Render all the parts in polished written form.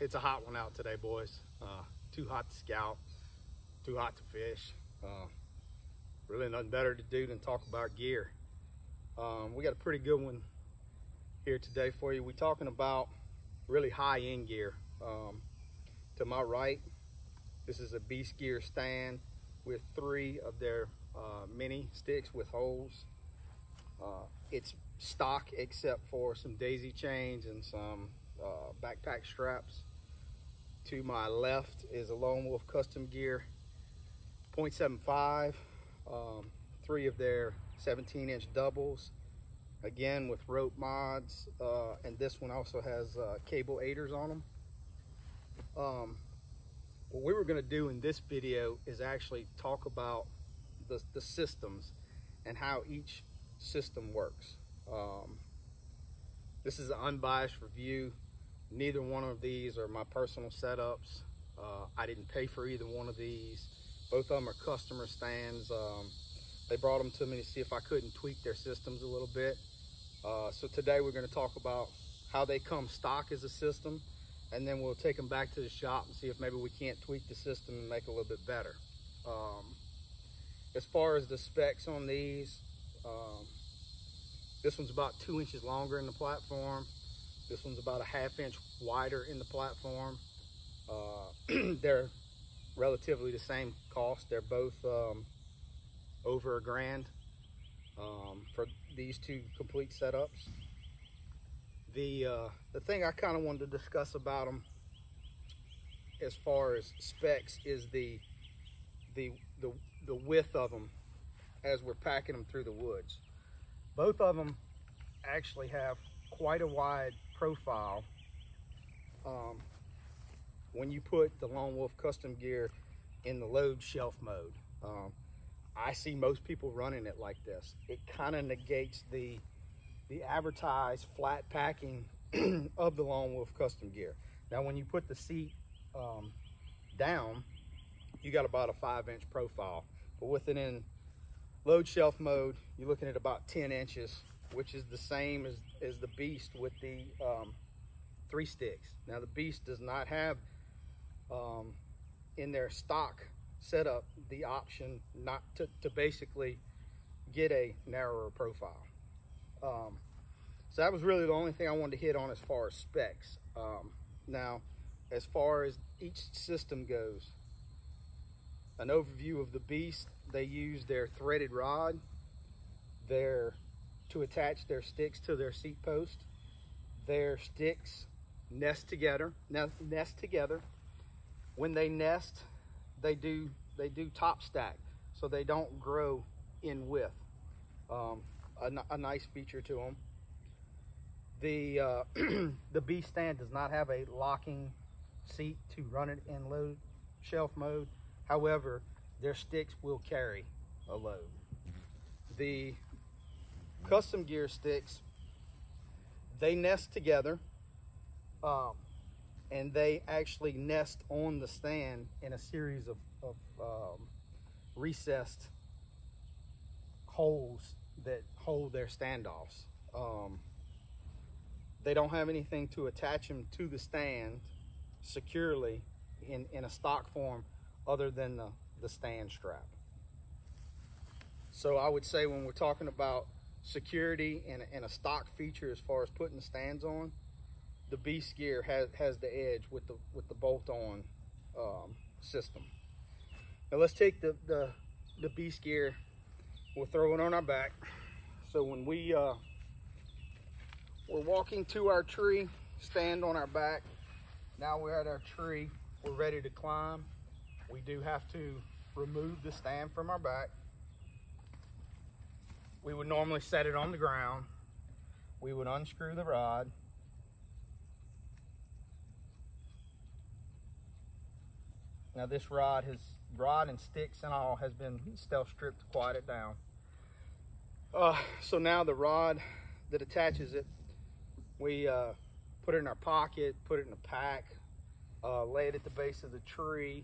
It's a hot one out today, boys. Too hot to scout, too hot to fish. Really nothing better to do than talk about gear. We got a pretty good one here today for you. We're talking about really high-end gear. To my right, this is a Beast Gear stand with 3 of their mini sticks with holes. It's stock except for some daisy chains and some backpack straps. To my left is a Lone Wolf Custom Gear 0.75, 3 of their 17-inch doubles, again with rope mods, and this one also has cable aiders on them. What we were going to do in this video is actually talk about the systems and how each system works. This is an unbiased review. Neither one of these are my personal setups. I didn't pay for either one of these. Both of them are customer stands. They brought them to me to see if I couldn't tweak their systems a little bit. So today we're going to talk about how they come stock as a system, and then we'll take them back to the shop and see if maybe we can't tweak the system and make it a little bit better. As far as the specs on these, this one's about 2 inches longer in the platform. This one's about a ½ inch wider in the platform. They're relatively the same cost. They're both over $1,000 for these 2 complete setups. The thing I kind of wanted to discuss about them as far as specs is the width of them as we're packing them through the woods. Both of them actually have quite a wide profile when you put the Lone Wolf Custom Gear in the load shelf mode. I see most people running it like this. It kind of negates the advertised flat packing of the Lone Wolf Custom Gear. Now when you put the seat down, you got about a 5-inch profile, but with it in load shelf mode, you're looking at about 10 inches, which is the same as the Beast with the 3 sticks. Now the Beast does not have in their stock setup the option not to basically get a narrower profile. So that was really the only thing I wanted to hit on as far as specs. Now, as far as each system goes, an overview of the Beast, they use their threaded rod to attach their sticks to their seat post. Their sticks nest together. Now, when they nest, they do top stack, so they don't grow in width. A nice feature to them. The Beast stand does not have a locking seat to run it in load shelf mode. However, their sticks will carry a load. The Custom Gear sticks, they nest together, and they actually nest on the stand in a series of recessed holes that hold their standoffs. They don't have anything to attach them to the stand securely in a stock form other than the stand strap. So I would say when we're talking about security and a stock feature as far as putting the stands on, the Beast Gear has the edge with the bolt-on system. Now let's take the Beast Gear, we'll throw it on our back. So when we're walking to our tree, stand on our back. Now we're at our tree, we're ready to climb. We do have to remove the stand from our back. We would normally set it on the ground. We would unscrew the rod. Now this rod and sticks and all has been stealth stripped to quiet it down. So now the rod that attaches it, we put it in our pocket, put it in a pack, lay it at the base of the tree.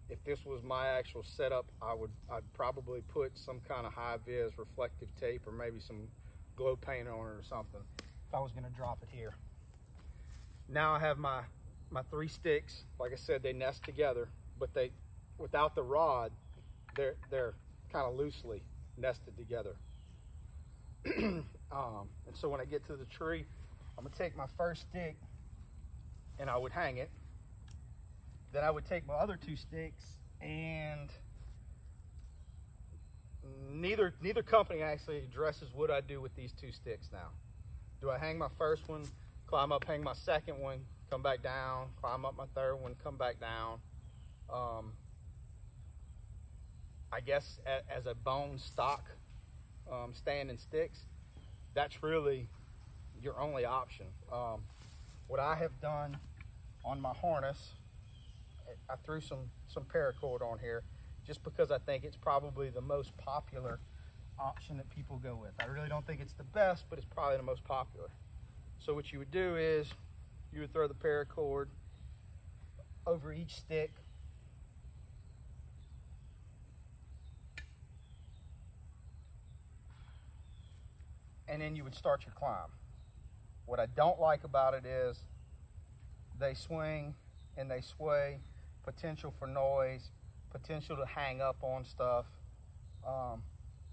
If this was my actual setup, I'd probably put some kind of high-vis reflective tape or maybe some glow paint on it or something if I was going to drop it here. Now I have my 3 sticks. Like I said, they nest together, but they, without the rod, they're kind of loosely nested together. And so when I get to the tree, I'm gonna take my first stick and I would hang it. Then I would take my other 2 sticks, and neither company actually addresses what I do with these 2 sticks now. Do I hang my first one, climb up, hang my second one, come back down, climb up my third one, come back down? I guess as a bone stock standing sticks, that's really your only option. What I have done on my harness, I threw some paracord on here just because I think it's probably the most popular option that people go with. I really don't think it's the best, but it's probably the most popular. So what you would do is you would throw the paracord over each stick, and then you would start your climb. What I don't like about it is they swing and they sway, potential for noise, potential to hang up on stuff.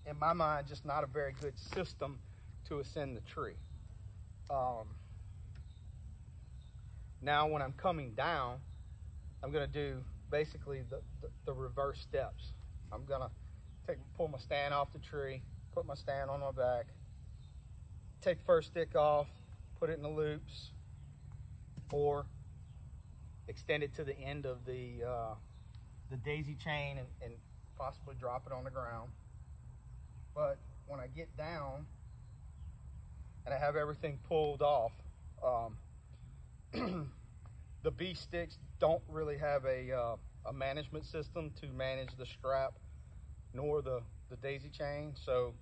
In my mind, just not a very good system to ascend the tree. Now when I'm coming down, I'm gonna do basically the reverse steps. I'm gonna pull my stand off the tree, put my stand on my back, take the first stick off, put it in the loops, or extend it to the end of the daisy chain and possibly drop it on the ground. But when I get down and I have everything pulled off, the Beast sticks don't really have a management system to manage the strap nor the daisy chain. So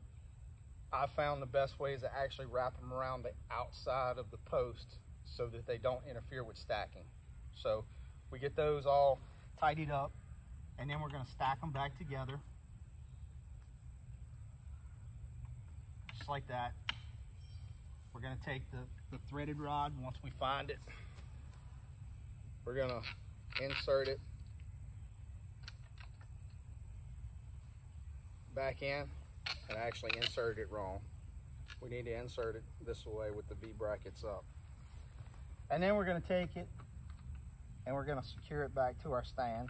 I found the best way is to actually wrap them around the outside of the post so that they don't interfere with stacking. So we get those all tidied up, and then we're going to stack them back together just like that. We're going to take the threaded rod. Once we find it, we're going to insert it back in, and I actually inserted it wrong. We need to insert it this way with the V brackets up. And then we're going to take it and we're going to secure it back to our stand.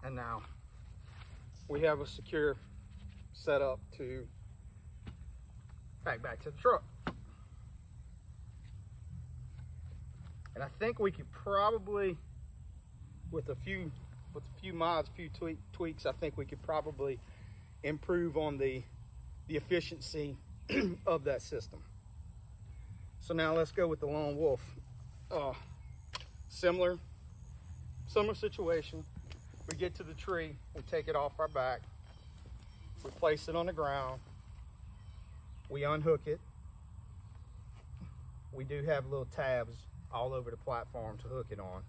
And now we have a secure setup to pack back to the truck. And I think we could probably, with a few mods, a few tweaks, I think we could probably improve on the efficiency of that system. So now let's go with the Lone Wolf. Similar situation. We get to the tree, we take it off our back, we place it on the ground, we unhook it. We do have little tabs all over the platform to hook it on,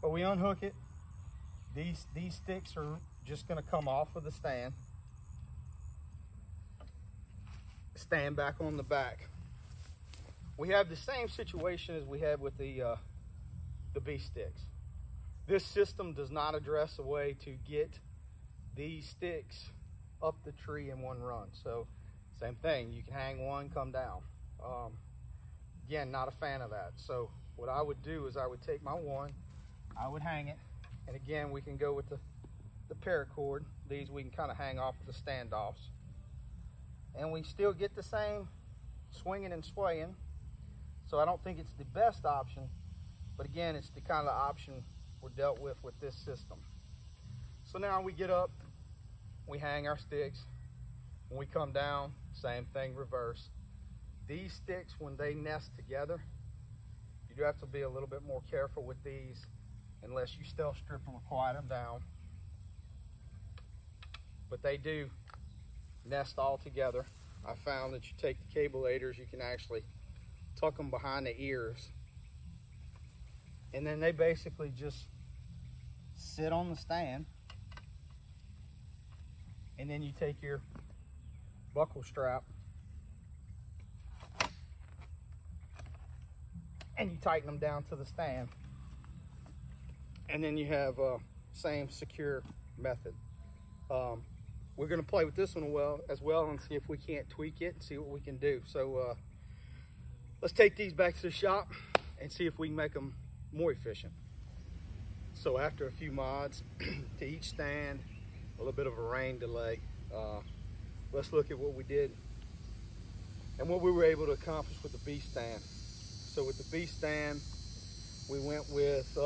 but we unhook it. These sticks are just going to come off of the stand back on the back. We have the same situation as we had with the Beast sticks. This system does not address a way to get these sticks up the tree in one run. So same thing, you can hang one, come down. Again, not a fan of that. So what I would do is I would take my one, I would hang it, and again, we can go with the paracord. These we can kind of hang off of the standoffs. And we still get the same swinging and swaying. So I don't think it's the best option, but again, it's the kind of option we're dealt with this system. So now we get up, we hang our sticks. When we come down, same thing, reverse. These sticks, when they nest together, you do have to be a little bit more careful with these unless you still strip them or quiet them down. But they do nest all together. I found that you take the cabelators, you can actually tuck them behind the ears, and then they basically just sit on the stand, and then you take your buckle strap and you tighten them down to the stand, and then you have same secure method. We're going to play with this one as well and see if we can't tweak it and see what we can do. So let's take these back to the shop and see if we can make them more efficient. So after a few mods to each stand, a little bit of a rain delay, let's look at what we did and what we were able to accomplish with the Beast stand. So with the Beast stand, we went with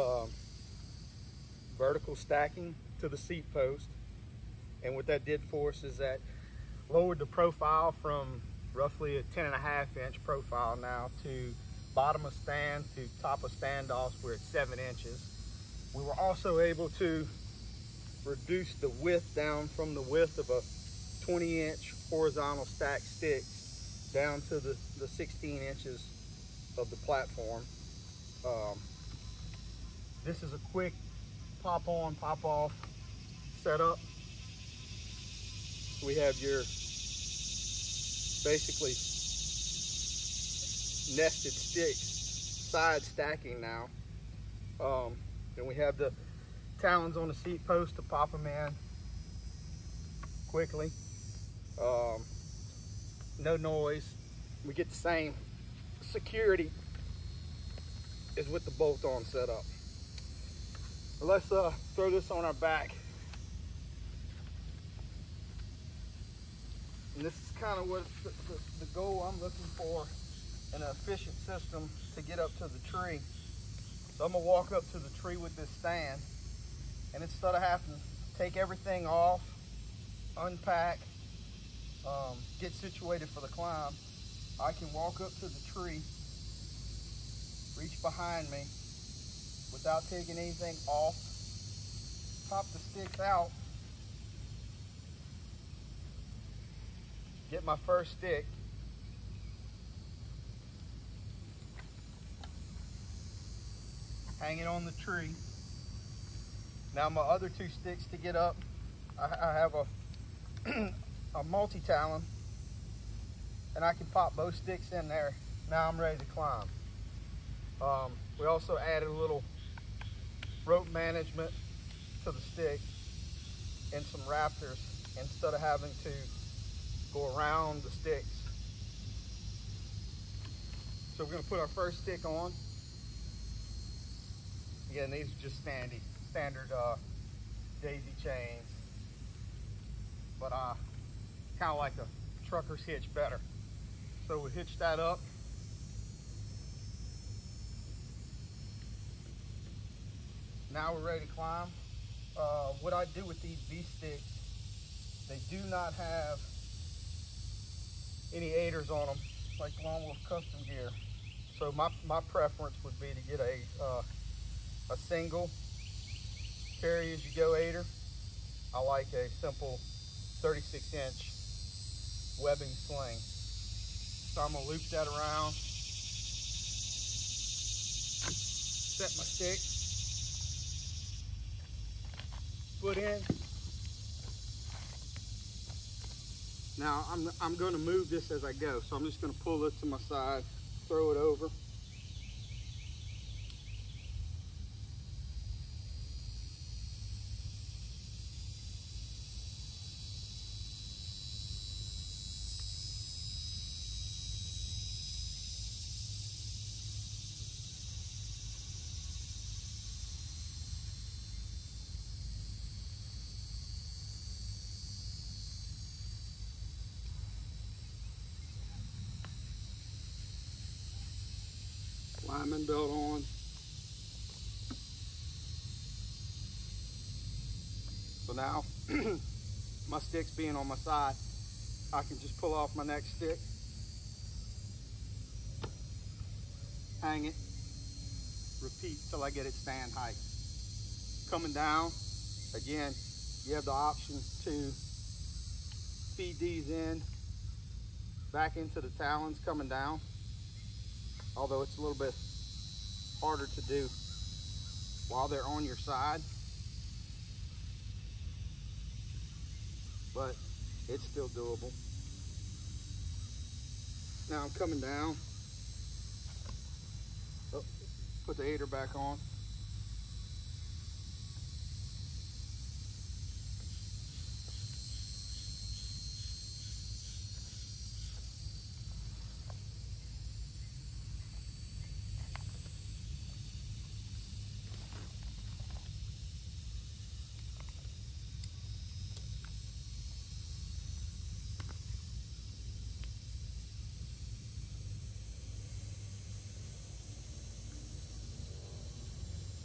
vertical stacking to the seat post. And what that did for us is that lowered the profile from roughly a 10.5-inch profile now to bottom of stand to top of standoffs, we're at 7 inches. We were also able to reduce the width down from the width of a 20-inch horizontal stack stick down to the 16 inches of the platform. This is a quick pop on, pop off setup. We have your basically nested sticks, side stacking now. Then we have the talons on the seat post to pop them in quickly. No noise. We get the same security as with the bolt-on setup. Let's throw this on our back. And this is kind of what the goal I'm looking for in an efficient system to get up to the tree. So I'm gonna walk up to the tree with this stand, and instead of having to take everything off, unpack, get situated for the climb, I can walk up to the tree, reach behind me without taking anything off, pop the sticks out, get my first stick, hang it on the tree. Now my other 2 sticks to get up, I have a multi-talon, and I can pop both sticks in there. Now I'm ready to climb. We also added a little rope management to the stick and some rafters instead of having to go around the sticks. So we're going to put our first stick on. Again, these are just standard daisy chains, but I kind of like the trucker's hitch better. So we hitch that up. Now we're ready to climb. What I do with these Beast sticks, they do not have any aiders on them like the Lone Wolf Custom Gear. So my preference would be to get a single carry as you go aider. I like a simple 36-inch webbing sling. So I'm gonna loop that around, set my stick, foot in. Now I'm going to move this as I go, so I'm just going to pull this to my side, throw it over. Lineman belt on. So now, my stick's being on my side, I can just pull off my next stick, hang it, repeat till I get it stand height. Coming down, again, you have the option to feed these in back into the talons coming down, although it's a little bit harder to do while they're on your side. but it's still doable. Now I'm coming down. Oh, put the aider back on.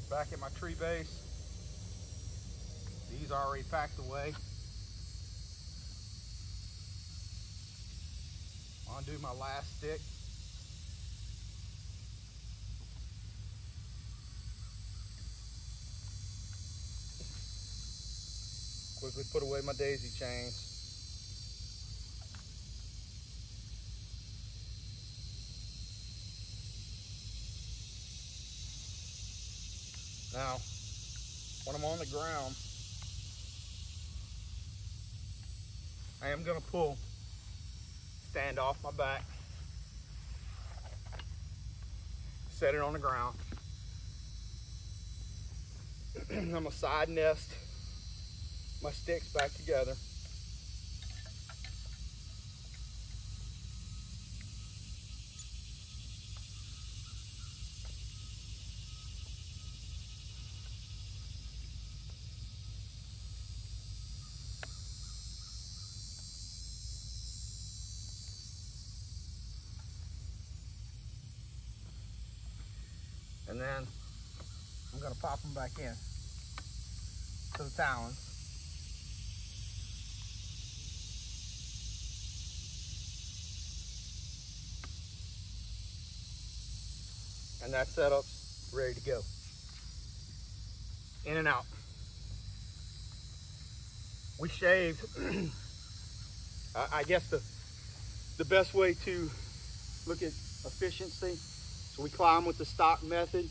Back at my tree base. These are already packed away. I'll do my last stick. Quickly put away my daisy chains. Now, when I'm on the ground, I am going to pull, stand off my back, set it on the ground. I'm going to side nest my sticks back together. And then I'm going to pop them back in to the talons. And that setup's ready to go. In and out. We shaved, I guess the best way to look at efficiency, so we climb with the stock method,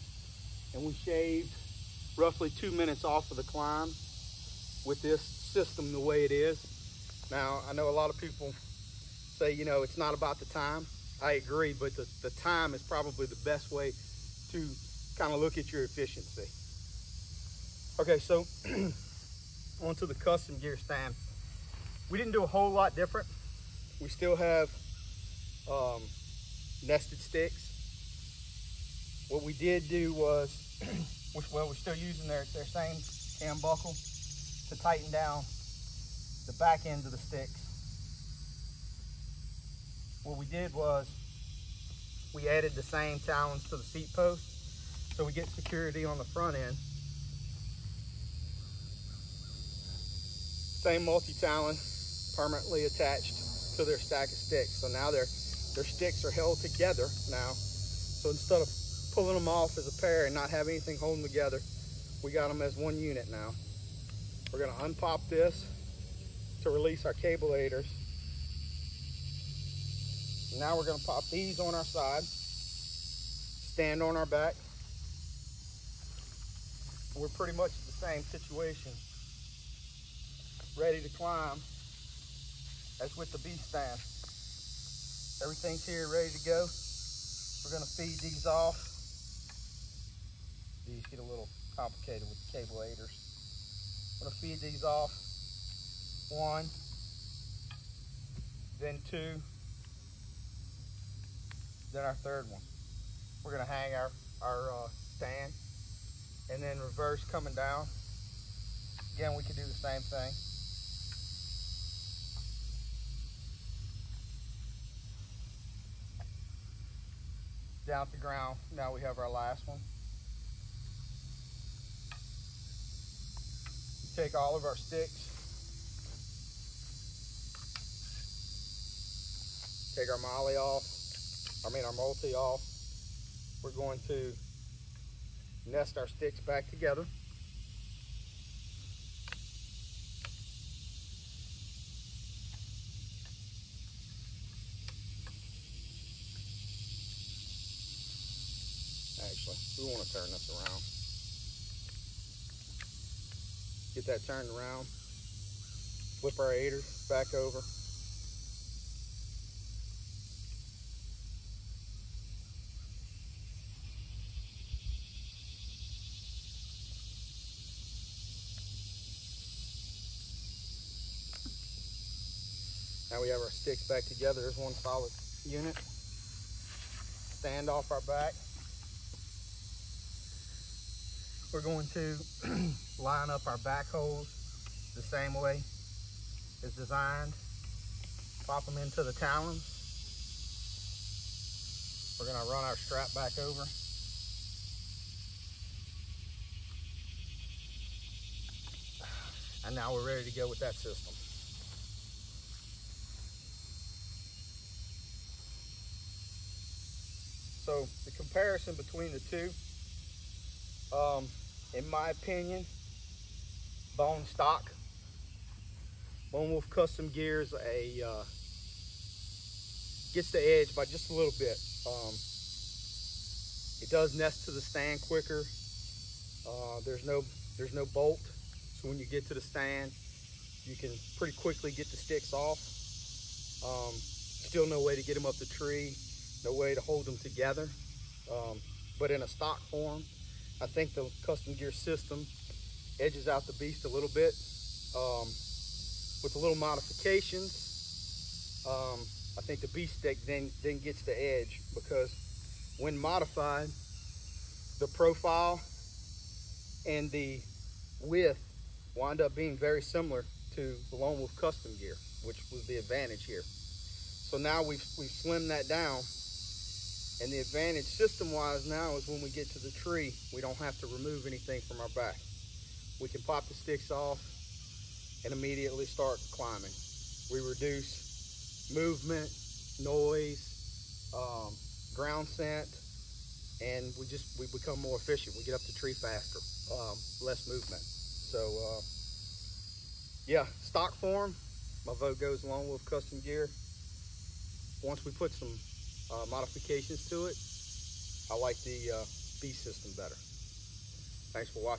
and we shaved roughly 2 minutes off of the climb with this system the way it is. Now, I know a lot of people say, you know, it's not about the time. I agree, but the time is probably the best way to kind of look at your efficiency. Okay, so onto the custom gear stand. We didn't do a whole lot different. We still have nested sticks. What we did do was, well, we're still using their same cam buckle to tighten down the back end of the sticks. What we did was we added the same talons to the seat post, so we get security on the front end. Same multi-talon permanently attached to their stack of sticks. So now their sticks are held together now. So instead of pulling them off as a pair and not have anything holding them together, we got them as one unit now. We're gonna unpop this to release our cable aiders. Now we're gonna pop these on our side, stand on our back. We're pretty much in the same situation, ready to climb as with the Beast stand. Everything's here ready to go. We're gonna feed these off. These get a little complicated with the cable aiders. I'm gonna feed these off. 1, then 2, then our third one. We're gonna hang our stand, and then reverse coming down. Again, we can do the same thing. Down at the ground, now we have our last one. We take all of our sticks, take our molly off, our multi off. We're going to nest our sticks back together. Actually, we want to turn this around. Get that turned around. Flip our aiders back over. Now we have our sticks back together as one solid unit. Stand off our back. We're going to line up our back holes the same way as designed. Pop them into the talons. We're going to run our strap back over. And now we're ready to go with that system. So the comparison between the two, in my opinion, bone stock. Lone Wolf Custom Gears gets the edge by just a little bit. It does nest to the stand quicker. There's no bolt, so when you get to the stand, you can pretty quickly get the sticks off. Still no way to get them up the tree, no way to hold them together. But in a stock form, I think the Custom Gear system edges out the Beast a little bit. With a little modifications, I think the Beast stick then gets the edge, because when modified, the profile and the width wind up being very similar to the Lone Wolf Custom Gear, which was the advantage here. So now we've slimmed that down, and the advantage system-wise now is when we get to the tree, we don't have to remove anything from our back. We can pop the sticks off and immediately start climbing. We reduce movement, noise, ground scent, and we become more efficient. We get up the tree faster, less movement. So yeah, stock form, my vote goes Lone Wolf Custom Gear. Once we put some modifications to it, I like the Beast system better. Thanks for watching.